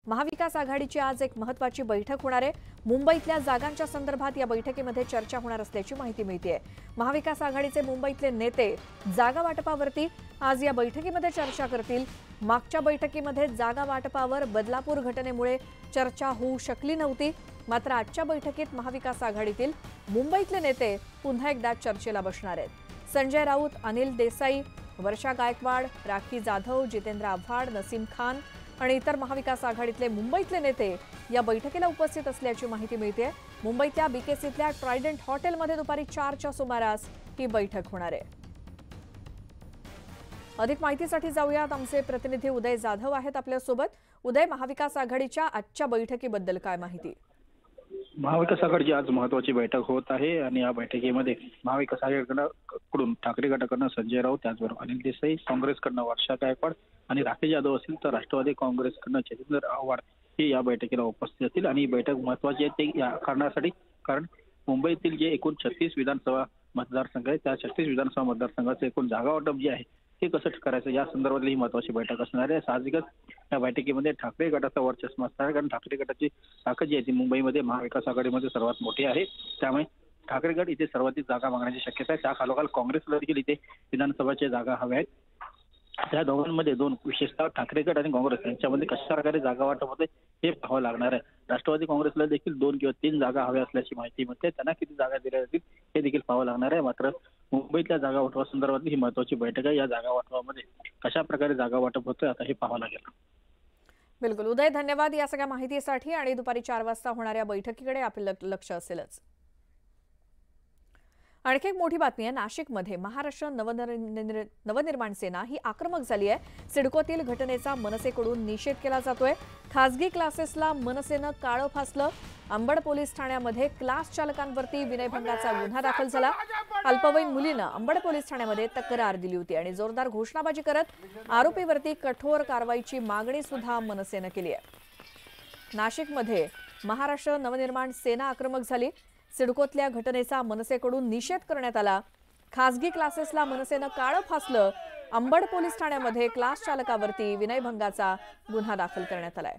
महाविकास आघाडीची आज एक महत्त्वाची बैठक होणार आहे। मुंबईतल्या जागांच्या संदर्भात या बैठकीमध्ये चर्चा होणार असल्याची माहिती मिळते आहे। महाविकास आघाडीचे मुंबईतले नेते जागा वाटपावरती आज या बैठकीमध्ये चर्चा करतील। मागच्या बैठकीमध्ये जागा वाटपावर बदलापूर घटनेमुळे चर्चा होऊ शकली नव्हती, मात्र आजच्या बैठकीत महाविकास आघाडीतील मुंबईतले नेते पुन्हा एकदा चर्चेला बसणार आहेत। संजय राऊत, अनिल देसाई, वर्षा गायकवाड, राखी जाधव, जितेंद्र आव्हाड, नसीम खान आणि इतर महाविकास आघाडीतले मुंबईतले नेते या बैठकीला उपस्थित असल्याची माहिती मिळते। मुंबईतल्या बीकेसीतल्या ट्रायडंट हॉटेलमध्ये दुपारी 4च्या सुमारास ही बैठक होणार आहे। अधिक माहितीसाठी जाऊयात, आमचे प्रतिनिधी उदय जाधव आहेत आपल्या सोबत। उदय, महाविकास आघाडीच्या आजच्या बैठकीबद्दल काय माहिती? महाविकास आघाडीची आज महत्वाची बैठक होत आहे आणि या बैठकीमध्ये महाविकास आघाडीकडून ठाकरे गटाकडून संजय राऊत, त्याचबरोबर अनिल देसाई, काँग्रेसकडून वर्षा गायकवाड आणि राखी जाधव असतील तर राष्ट्रवादी काँग्रेसकडून जितेंद्र आव्हाड हे या बैठकीला उपस्थित असतील। आणि ही बैठक महत्वाची आहे ते या कारणासाठी, कारण मुंबईतील जे एकूण 36 विधानसभा मतदारसंघ आहेत त्या 36 विधानसभा मतदारसंघाचे एकूण जागा वाटप जे आहे हे कसं करायचं या संदर्भातली ही महत्वाची बैठक असणार आहे। साहजिकच या बैठकीमध्ये ठाकरे गटाचा वर्चस्व असणार आहे, कारण ठाकरे गटाची ताकद जी आहे ती मुंबईमध्ये महाविकास आघाडीमध्ये सर्वात मोठी आहे। त्यामुळे ठाकरे गट इथे सर्वाधिक जागा मागण्याची शक्यता आहे। त्या खालोखाल काँग्रेसला देखील इथे विधानसभाच्या जागा हव्या आहेत। त्या दोघांमध्ये विशेषतः ठाकरे गट आणि काँग्रेस यांच्यामध्ये कशा प्रकारे जागा वाटप होते हे पाहावं लागणार आहे। राष्ट्रवादी काँग्रेसला देखील 2 किंवा 3 जागा हव्या असल्याची माहिती मिळते, त्यांना किती जागा दिल्या जातील हे देखील पाहावं लागणार आहे। मात्र मुंबईतल्या जागा वाटपासंदर्भातली ही महत्वाची बैठक आहे। या जागा वाटपामध्ये कशा प्रकारे जागा वाटप होतं आता हे पाहावं लागेल। बिलकुल उदय, धन्यवाद या सगळ्या माहितीसाठी। आणि दुपारी 4 वाजता होणाऱ्या बैठकीकडे आपलं लक्ष असेलच। आणखी एक मोठी बातमी आहे, नाशिकमध्ये महाराष्ट्र नवनिर्माण सेना ही आक्रमक झाली आहे। सिडकोतील घटनेचा मनसेकडून निषेध केला जातोय। खासगी क्लासेसला मनसेनं काळं फासलं। अंबड पोलीस ठाण्यामध्ये क्लास चालकांवरती विनयभंगाचा गुन्हा दाखल झाला। अल्पवयीन मुलीनं अंबड पोलीस ठाण्यामध्ये तक्रार दिली होती आणि जोरदार घोषणाबाजी करत आरोपीवरती कठोर कारवाईची मागणी सुद्धा मनसेनं केली आहे। नाशिकमध्ये महाराष्ट्र नवनिर्माण सेना आक्रमक झाली। सिडकोतल्या घटनेचा मनसेकडून निषेध करण्यात आला। खासगी क्लासेसला मनसेनं काळं फासलं। अंबड पोलीस ठाण्यामध्ये क्लास चालकावरती विनयभंगाचा गुन्हा दाखल करण्यात आलाय।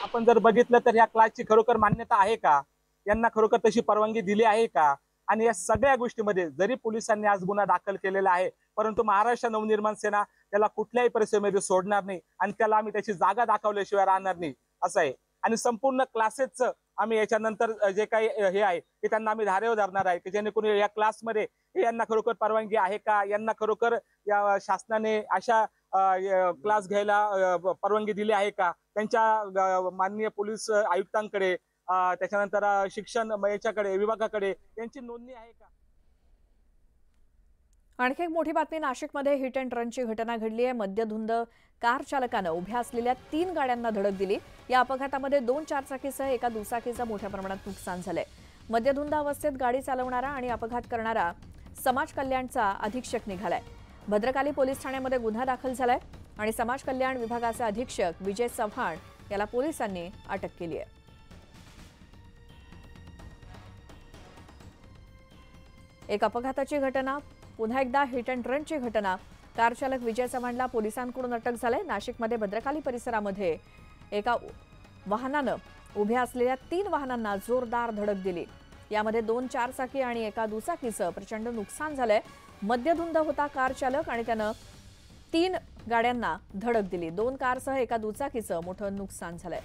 आपण जर बघितलं तर या क्लासची खरोखर मान्यता आहे का, यांना खरोखर तशी परवानगी दिली आहे का? आणि या सगळ्या गोष्टीमध्ये जरी पोलिसांनी आज गुन्हा दाखल केलेला आहे, परंतु महाराष्ट्र नवनिर्माण सेना त्याला कुठल्याही परिस्थितीमध्ये सोडणार नाही आणि त्याला आम्ही त्याची जागा दाखवल्याशिवाय राहणार नाही असं आहे। आणि संपूर्ण क्लासेसचं आम्ही याच्यानंतर जे काही हे आहे ते त्यांना आम्ही धारेवर धरणार आहे की जेणेकरून या क्लासमध्ये यांना खरोखर परवानगी आहे का, यांना खरोखर या शासनाने अशा क्लास घ्यायला परवानगी दिली आहे का, त्यांच्या माननीय पोलीस आयुक्तांकडे त्याच्यानंतर शिक्षण याच्याकडे विभागाकडे यांची नोंदणी आहे का? आणखी एक मोठी बातमी, नाशिकमध्ये हिट अँड रनची घटना घडली आहे। मद्यधुंद कार चालकानं उभ्या असलेल्या 3 गाड्यांना धडक दिली। या अपघातामध्ये 2 चारचाकीसह एका दुचाकीचं मोठ्या प्रमाणात नुकसान झालंय। मद्यधुंद अवस्थेत गाडी चालवणारा आणि अपघात करणारा समाज कल्याणचा अधीक्षक निघालाय। भद्रकाली पोलीस ठाण्यामध्ये गुन्हा दाखल झालाय आणि समाज कल्याण विभागाचे अधीक्षक विजय चव्हाण याला पोलिसांनी अटक केली आहे। एक अपघाताची घटना, पुन्हा एकदा हिट अँड रनची घटना। कार चालक विजय चव्हाणला पोलिसांकडून अटक झाली। नाशिकमध्ये भद्रकाली परिसरामध्ये एका वाहनानं उभ्या असलेल्या 3 वाहनांना जोरदार धडक दिली। यामध्ये 2 चारचाकी आणि एका दुचाकीचं प्रचंड नुकसान झालंय। मद्यधुंद होता कार चालक आणि त्यानं 3 गाड्यांना धडक दिली। 2 कारसह एका दुचाकीचं मोठं नुकसान झालंय।